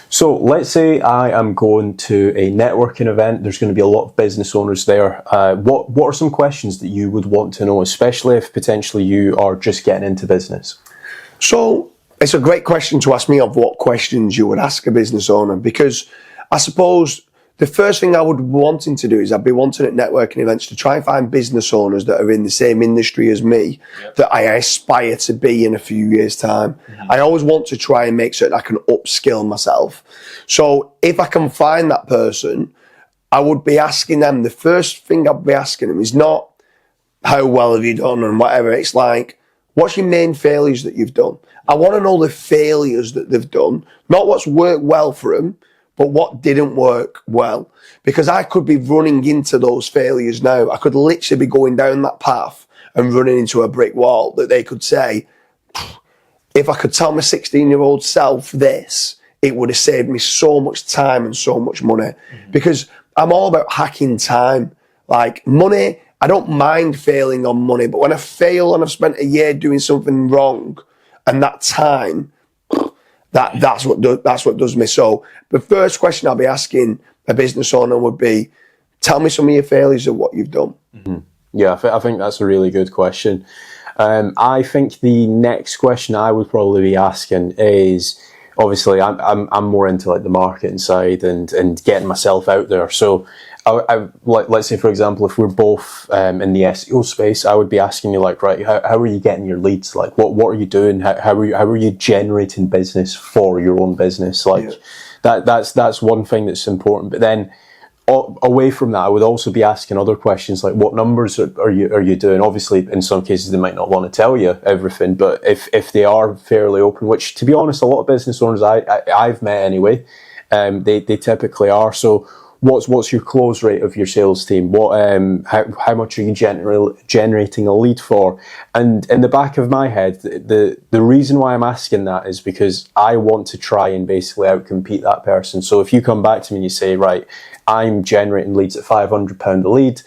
So let's say I am going to a networking event. There's going to be a lot of business owners there. What are some questions that you would want to know, especially if potentially you are just getting into business? So it's a great question to ask me of what questions you would ask a business owner, because I suppose the first thing I would wanting to do is I'd be wanting at networking events to try and find business owners that are in the same industry as me, that I aspire to be in a few years' time. I always want to try and make certain I can upskill myself. So if I can find that person, I would be asking them, the first thing I'd be asking them is not how well have you done and whatever. It's like, what's your main failures that you've done? I want to know the failures that they've done, not what's worked well for them, but what didn't work well. Because I could be running into those failures now. I could literally be going down that path and running into a brick wall that they could say, if I could tell my 16-year-old self this, it would have saved me so much time and so much money. Because I'm all about hacking time. Like money, I don't mind failing on money, but when I fail and I've spent a year doing something wrong, and that time, that's what does me. So the first question I'll be asking a business owner would be, tell me some of your failures of what you've done. Yeah, I think that's a really good question. I think the next question I would probably be asking is, obviously I'm more into like the marketing side and getting myself out there. So let's say, for example, if we're both in the SEO space, I would be asking you, like, right, how are you getting your leads? Like, what are you doing? How are you generating business for your own business? Like, that's one thing that's important. But then away from that, I would also be asking other questions like, what numbers are you doing? Obviously, in some cases, they might not want to tell you everything, but if they are fairly open, which, to be honest, a lot of business owners I've met anyway, they typically are. So what's your close rate of your sales team? What how much are you generating a lead for? And in the back of my head, the reason why I'm asking that is because I want to try and basically outcompete that person. So if you come back to me and you say, right, I'm generating leads at £500 a lead,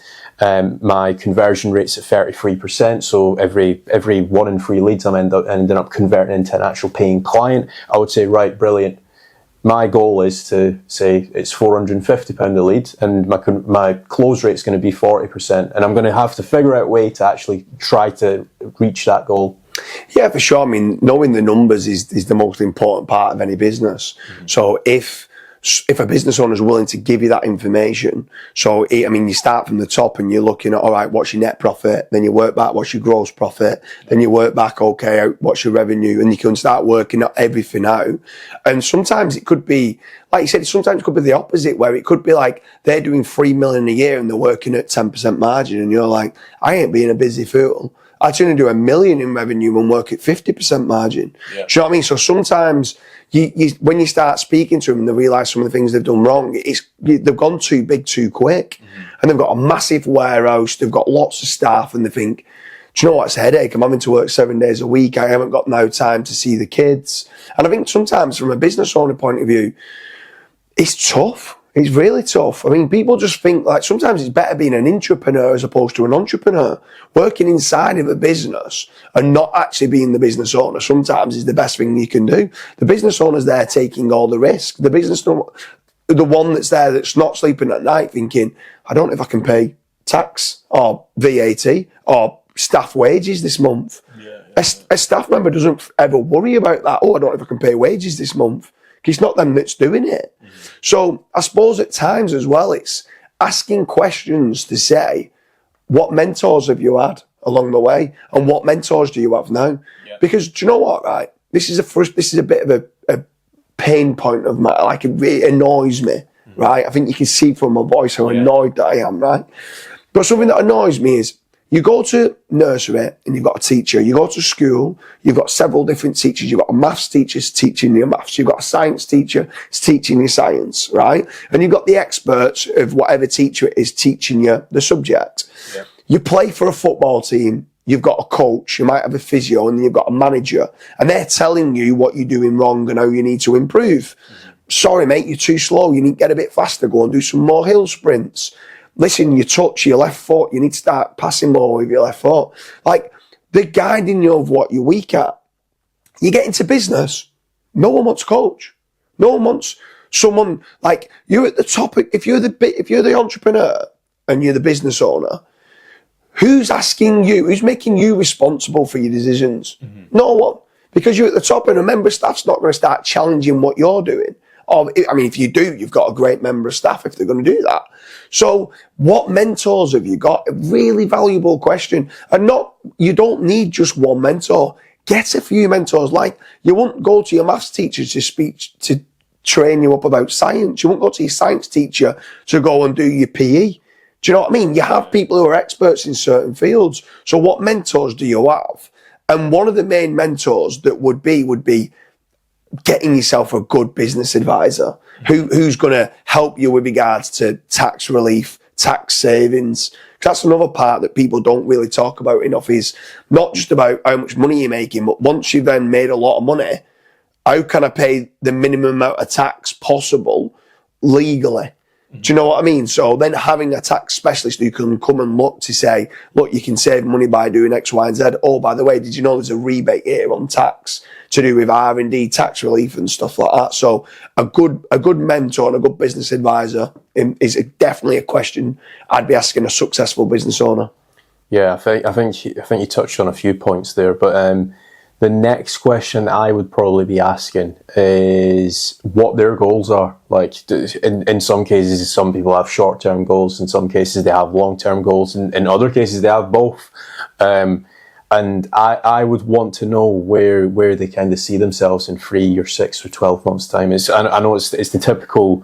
my conversion rate's at 33%, so every 1 in 3 leads I'm ending up converting into an actual paying client, I would say, right, brilliant. My goal is to say it's £450 a lead, and my close rate is going to be 40%, and I'm going to have to figure out a way to actually try to reach that goal. Yeah, for sure. I mean, knowing the numbers is the most important part of any business. So if a business owner is willing to give you that information, so I mean, you start from the top and you're looking at, all right, what's your net profit? Then you work back, what's your gross profit? Then you work back, okay, what's your revenue? And you can start working everything out. And sometimes it could be, like you said, sometimes it could be the opposite, where it could be like they're doing 3 million a year and they're working at 10% margin, and you're like, I ain't being a busy fool. I'm going to do 1 million in revenue and work at 50% margin. Yeah. Do you know what I mean? So sometimes when you start speaking to them and they realise some of the things they've done wrong, they've gone too big too quick. And they've got a massive warehouse, they've got lots of staff, and they think, do you know what, it's a headache. I'm having to work 7 days a week. I haven't got no time to see the kids. And I think sometimes from a business owner point of view, it's tough. It's really tough. I mean, people just think like sometimes it's better being an intrapreneur as opposed to an entrepreneur. Working inside of a business and not actually being the business owner sometimes is the best thing you can do. The business owner's there taking all the risk. The business owner, the one that's there that's not sleeping at night thinking, I don't know if I can pay tax or VAT or staff wages this month. A staff member doesn't ever worry about that. Oh, I don't know if I can pay wages this month. It's not them that's doing it. So I suppose at times as well, it's asking questions to say, what mentors have you had along the way? And what mentors do you have now? Yeah. Because do you know what, right? This is a bit of a pain point of mine. Like, it really annoys me, right? I think you can see from my voice how annoyed that I am, right? But something that annoys me is, you go to nursery and you've got a teacher. You go to school, you've got several different teachers. You've got a maths teacher teaching you maths. You've got a science teacher teaching you science, right? And you've got the experts of whatever teacher is teaching you the subject. Yeah. You play for a football team. You've got a coach. You might have a physio, and you've got a manager. And they're telling you what you're doing wrong and how you need to improve. Sorry, mate, you're too slow. You need to get a bit faster. Go and do some more hill sprints. Listen, you touch your left foot, you need to start passing more with your left foot. Like, they're guiding you of what you're weak at. You get into business, no one wants to coach. No one wants someone like you at the top. If you're the entrepreneur and you're the business owner, who's asking you? Who's making you responsible for your decisions? No one, because you're at the top, and a member of staff's not going to start challenging what you're doing. Or, I mean, if you do, you've got a great member of staff if they're going to do that. So what mentors have you got? A really valuable question. And you don't need just one mentor. Get a few mentors. Like, you won't go to your maths teacher to train you up about science. You won't go to your science teacher to go and do your PE. Do you know what I mean? You have people who are experts in certain fields. So what mentors do you have? And one of the main mentors that would be getting yourself a good business advisor who's going to help you with regards to tax relief, tax savings. That's another part that people don't really talk about enough, is not just about how much money you're making, but once you've then made a lot of money, how can I pay the minimum amount of tax possible legally? Do you know what I mean? So then having a tax specialist who can come and look to say, look, you can save money by doing X, Y, and Z. Oh, by the way, did you know there's a rebate here on tax to do with R&D, tax relief and stuff like that? So a good mentor and a good business advisor is definitely a question I'd be asking a successful business owner. Yeah, I think you touched on a few points there, but the next question I would probably be asking is what their goals are. Like, in some cases, some people have short-term goals. In some cases, they have long-term goals. In other cases, they have both. And I would want to know where they kind of see themselves in 3 or 6 or 12 months' time. I know it's the typical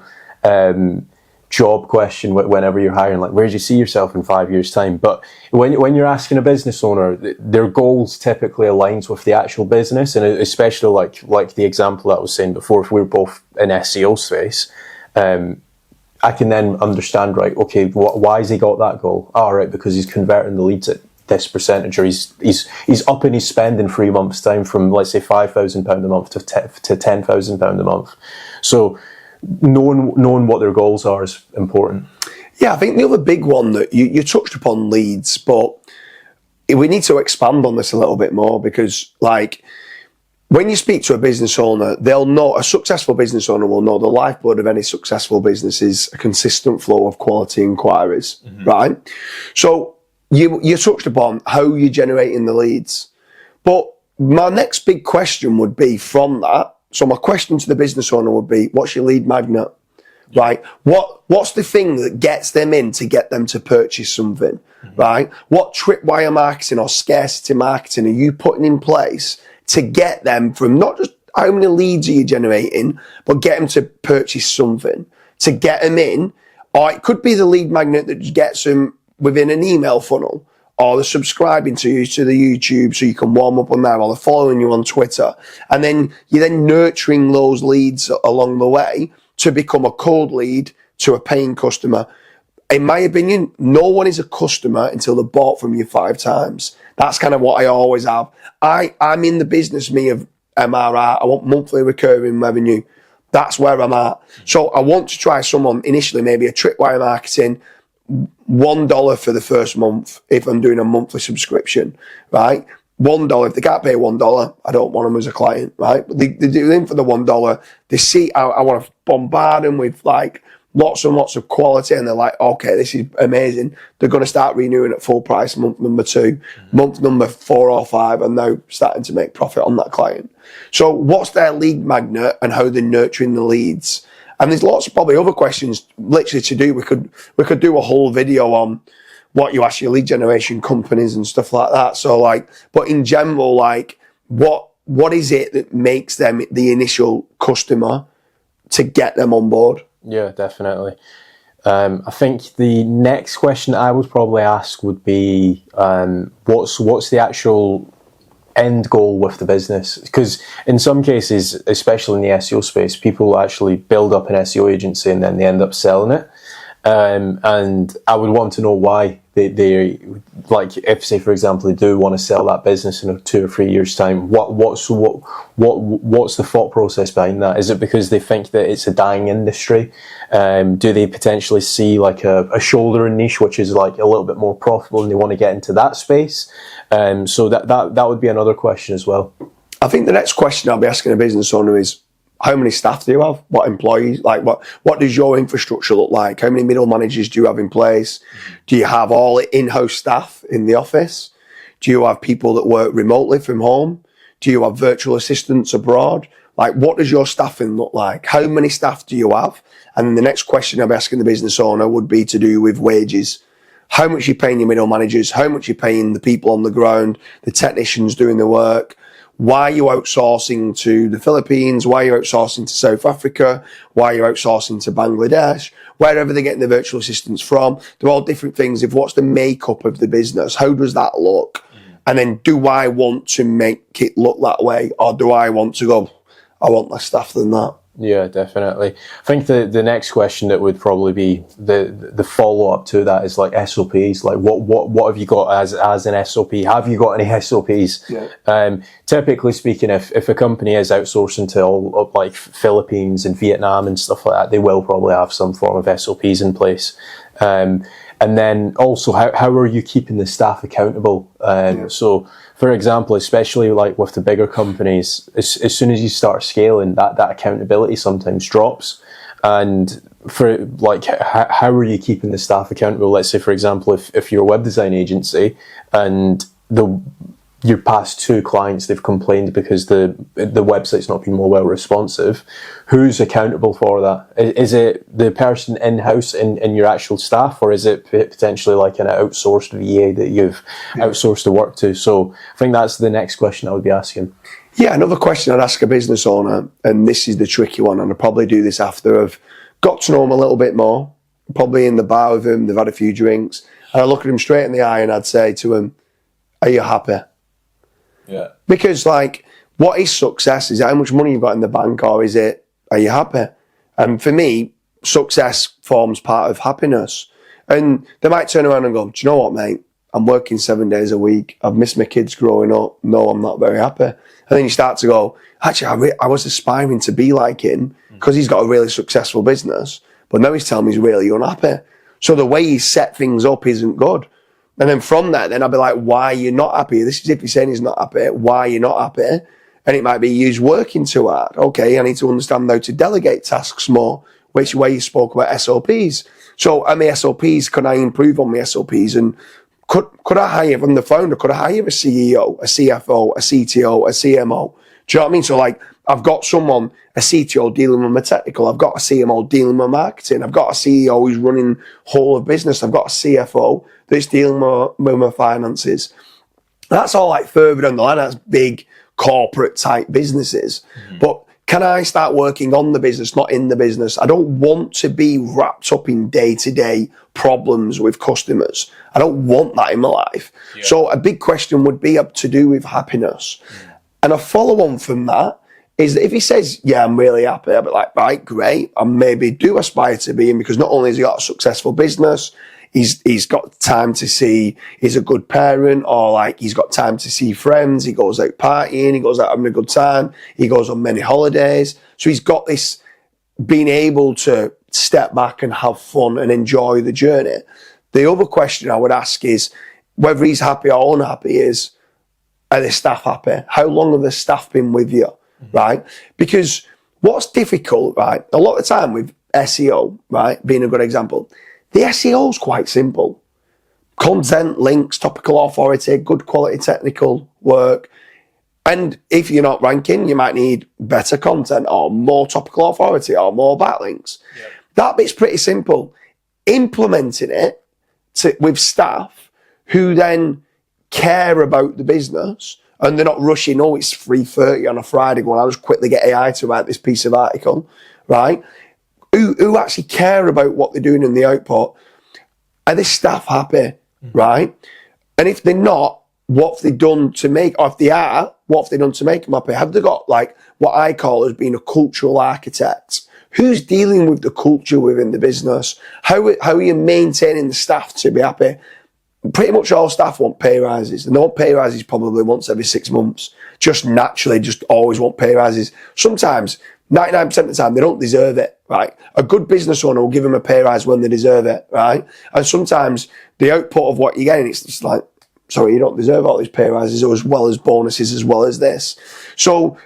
job question whenever you're hiring, like, where do you see yourself in 5 years' time? But when you're asking a business owner, their goals typically aligns with the actual business, and especially like the example that I was saying before, if we're both in SEO space, I can then understand, right, okay, why has he got that goal? Oh, right, because he's converting the leads at this percentage, or he's upping his spend in 3 months' time from, let's say, £5,000 a month to £10,000 a month. So knowing what their goals are is important. Yeah, I think the other big one that you touched upon, leads, but we need to expand on this a little bit more, because, like, when you speak to a business owner, they'll know, a successful business owner will know the lifeblood of any successful business is a consistent flow of quality inquiries, right? So you touched upon how you're generating the leads. But my next big question would be from that. So my question to the business owner would be, what's your lead magnet, right? What's the thing that gets them in to get them to purchase something, right? What tripwire marketing or scarcity marketing are you putting in place to get them from not just how many leads are you generating, but get them to purchase something, to get them in? Or it could be the lead magnet that gets them within an email funnel, or they're subscribing to you to the YouTube so you can warm up on there, or they're following you on Twitter. And then you're then nurturing those leads along the way to become a cold lead to a paying customer. In my opinion, no one is a customer until they're bought from you 5 times. That's kind of what I always have. I'm in the business, of MRR. I want monthly recurring revenue. That's where I'm at. So I want to try someone initially, maybe a tripwire marketing, $1 for the first month if I'm doing a monthly subscription, right? $1. If they can't pay $1, I don't want them as a client, right? But they do them for the $1. They see I want to bombard them with like lots and lots of quality, and they're like, okay, this is amazing. They're going to start renewing at full price month number 2, month number 4 or 5, and now starting to make profit on that client. So what's their lead magnet and how they're nurturing the leads? And there's lots of probably other questions literally to do. We could do a whole video on what you ask your lead generation companies and stuff like that. So like, but in general, like what is it that makes them the initial customer to get them on board? Yeah, definitely. I think the next question I would probably ask would be, what's the actual end goal with the business? Because in some cases, especially in the SEO space, people actually build up an SEO agency and then they end up selling it. And I would want to know why they like, if say for example they do want to sell that business in 2 or 3 years' time. What's the thought process behind that? Is it because they think that it's a dying industry? Do they potentially see like a shoulder niche which is like a little bit more profitable and they want to get into that space? So that would be another question as well. I think the next question I'll be asking a business owner is, how many staff do you have? What employees? Like, what does your infrastructure look like? How many middle managers do you have in place? Do you have all in-house staff in the office? Do you have people that work remotely from home? Do you have virtual assistants abroad? Like, what does your staffing look like? How many staff do you have? And then the next question I'd be asking the business owner would be to do with wages. How much are you paying your middle managers? How much are you paying the people on the ground, the technicians doing the work? Why are you outsourcing to the Philippines? Why are you outsourcing to South Africa? Why are you outsourcing to Bangladesh? Wherever they're getting the virtual assistants from. They're all different things. If what's the makeup of the business? How does that look? And then do I want to make it look that way? Or do I want to go, I want less staff than that? Yeah, definitely. I think the next question that would probably be the follow up to that is like SOPs. Like what have you got as an SOP? Have you got any SOPs? Yeah. Typically speaking, if a company is outsourcing to all of like Philippines and Vietnam and stuff like that, they will probably have some form of SOPs in place. And then also, how are you keeping the staff accountable? So, for example, especially like with the bigger companies, as soon as you start scaling, that accountability sometimes drops. And for like, how are you keeping the staff accountable? Let's say, for example, if you're a web design agency and your past 2 clients, they've complained because the website's not been more well responsive. Who's accountable for that? Is it the person in-house in your actual staff, or is it potentially like an outsourced VA that you've outsourced the work to? So I think that's the next question I would be asking. Yeah, another question I'd ask a business owner, and this is the tricky one, and I'll probably do this after I've got to know them a little bit more, probably in the bar with them, they've had a few drinks, and I look at them straight in the eye and I'd say to them, are you happy? Yeah. Because, like, what is success? Is it how much money you've got in the bank, or is it, are you happy? And for me, success forms part of happiness. And they might turn around and go, do you know what, mate? I'm working 7 days a week. I've missed my kids growing up. No, I'm not very happy. And then you start to go, actually, I was aspiring to be like him because he's got a really successful business. But now he's telling me he's really unhappy. So the way he set things up isn't good. And then from that, then I'll be like, why are you not happy? This is if he's saying he's not happy. Why are you not happy? And it might be he's working too hard. Okay, I need to understand how to delegate tasks more, which way you spoke about SOPs. So how many SOPs could I improve on my SOPs? And could I hire from the founder? Could I hire a CEO, a CFO, a CTO, a CMO? Do you know what I mean? So like, I've got someone, a CTO dealing with my technical. I've got a CMO dealing with marketing. I've got a CEO who's running whole of business. I've got a CFO that's dealing with my finances. That's all like further down the line. That's big corporate type businesses. Mm-hmm. But can I start working on the business, not in the business? I don't want to be wrapped up in day-to-day problems with customers. I don't want that in my life. Yeah. So a big question would be up to do with happiness. Mm-hmm. And a follow-on from that is that if he says, yeah, I'm really happy, I'll be like, right, great. I maybe do aspire to be him, because not only has he got a successful business, he's got time to see, he's a good parent, or like he's got time to see friends, he goes out partying, he goes out having a good time, he goes on many holidays. So he's got this being able to step back and have fun and enjoy the journey. The other question I would ask is whether he's happy or unhappy is, are the staff happy? How long have the staff been with you, right? Because what's difficult, right, a lot of the time with SEO, right, being a good example, the SEO is quite simple. Content, links, topical authority, good quality technical work. And if you're not ranking, you might need better content or more topical authority or more backlinks. Yep. That bit's pretty simple. Implementing it with staff who then care about the business and they're not rushing, oh, it's 3:30 on a Friday going, I'll just quickly get AI to write this piece of article, right? Who actually care about what they're doing in the output. Are the staff happy, right? And if they're not, what have they done to make, or if they are, what have they done to make them happy? Have they got like what I call as being a cultural architect? Who's dealing with the culture within the business? How are you maintaining the staff to be happy? Pretty much all staff want pay rises. And they want pay rises probably once every 6 months. Just naturally, just always want pay rises. Sometimes, 99% of the time, they don't deserve it, right? A good business owner will give them a pay rise when they deserve it, right? And sometimes the output of what you're getting, it's just like, sorry, you don't deserve all these pay rises as well as bonuses as well as this. So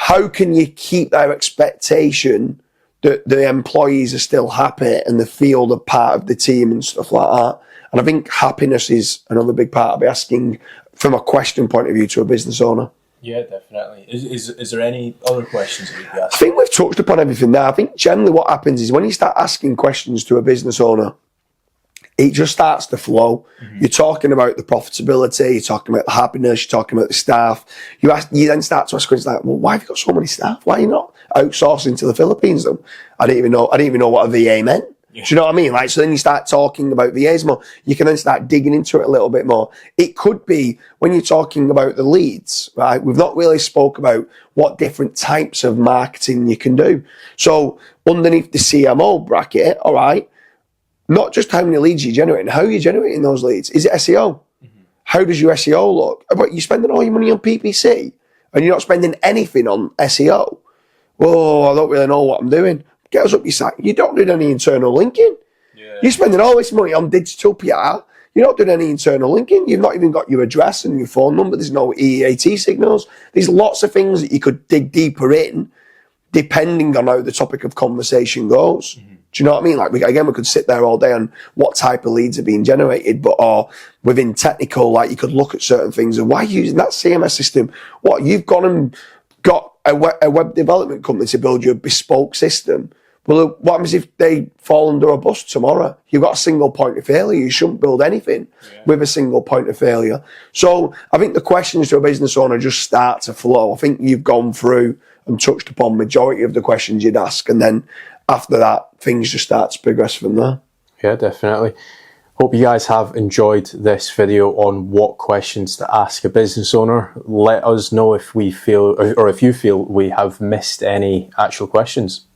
how can you keep their expectation that the employees are still happy and they feel they're part of the team and stuff like that? And I think happiness is another big part of asking from a question point of view to a business owner. Yeah, definitely. Is there any other questions that you'd be asking? I think we've touched upon everything there. I think generally what happens is when you start asking questions to a business owner, it just starts to flow. Mm-hmm. You're talking about the profitability, you're talking about the happiness, you're talking about the staff. You then start to ask questions like, well, why have you got so many staff? Why are you not outsourcing to the Philippines? I didn't even know what a VA meant. Yeah. Do you know what I mean? Like, so then you start talking about VAs more. You can then start digging into it a little bit more. It could be when you're talking about the leads, right? We've not really spoke about what different types of marketing you can do. So underneath the CMO bracket, all right, not just how many leads you're generating, how are you generating those leads? Is it SEO? Mm-hmm. How does your SEO look? But you're spending all your money on PPC and you're not spending anything on SEO. Oh, I don't really know what I'm doing. Get us up your site. You don't do any internal linking. Yeah. You're spending all this money on digital PR. You're not doing any internal linking. You've not even got your address and your phone number. There's no EAT signals. There's lots of things that you could dig deeper in depending on how the topic of conversation goes. Mm-hmm. Do you know what I mean? Like, we could sit there all day on what type of leads are being generated, or within technical, like, you could look at certain things and why are you using that CMS system? What, you've gone and got a web development company to build you a bespoke system. Well, what happens if they fall under a bus tomorrow? You've got a single point of failure. You shouldn't build anything with a single point of failure. So I think the questions to a business owner just start to flow. I think you've gone through and touched upon majority of the questions you'd ask, and then after that, things just start to progress from there. Yeah, definitely. Hope you guys have enjoyed this video on what questions to ask a business owner. Let us know if we feel, or if you feel we have missed any actual questions.